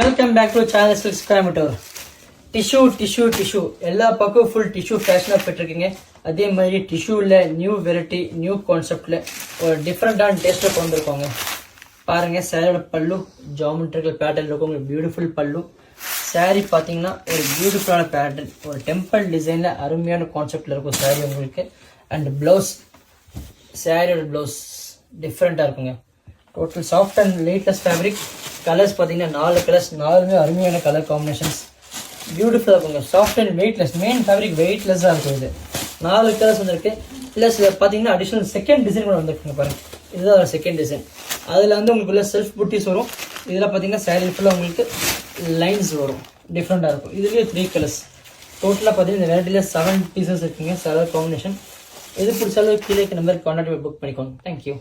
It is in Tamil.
Welcome back to channel silks Coimbatore. Tissue எல்லா பக்கம் ஃபுல் டிஷ்யூ ஃபேஷனாக போயிட்டுருக்கீங்க. அதே மாதிரி டிஷ்யூவில் நியூ வெரைட்டி நியூ கான்செப்டில் ஒரு டிஃப்ரெண்ட்டான டேஸ்ட்டை கொண்டு வந்திருக்கோங்க. பாருங்கள், சேரீயோட பல்லு ஜாமெட்ரிக்கல் பேட்டர்ன் இருக்கும், உங்களுக்கு பியூட்டிஃபுல் பல்லு. சாரீ பார்த்தீங்கன்னா ஒரு பியூட்டிஃபுல்லான பேட்டர்ன், ஒரு டெம்பிள் டிசைனில் அருமையான கான்செப்டில் இருக்கும் சாரீ உங்களுக்கு. அண்ட் ப்ளவுஸ், சாரியோட ப்ளவுஸ் டிஃப்ரெண்ட்டாக இருக்குங்க. Total soft and weightless fabric. Colours பார்த்தீங்கன்னா 4 கலர்ஸ், 4மே அருமையான கலர் காம்பினேஷன்ஸ். பியூட்டிஃபுல்லாக இருக்குங்க. Soft and weightless, main fabric வெயிட்லெஸ்ஸாக இருக்கும். இது 4 கலர்ஸ் வந்துருக்கு. ப்ளஸ் இதில் பார்த்தீங்கன்னா அடிஷ்னல் செகண்ட் டிசைன் கூட வந்துருக்குங்க. பாருங்கள், இதுதான் செகண்ட் டிசைன். அதில் வந்து உங்களுக்குள்ள செல்ஃப் புட்டிஸ் வரும். இதில் பார்த்தீங்கன்னா சாரீ ஃபுல்லாக உங்களுக்கு லைன்ஸ் வரும், டிஃப்ரெண்ட்டாக இருக்கும். இதுலேயே 3 கலர்ஸ். டோட்டலாக பார்த்தீங்கன்னா இந்த வெரைட்டியில் 7 பீசஸ் இருக்குங்க. Colour combination. எது பிடிச்சாலும் கீழே நம்பர் கான்டாக்ட் புக் பண்ணிக்கோங்க. தேங்க்யூ.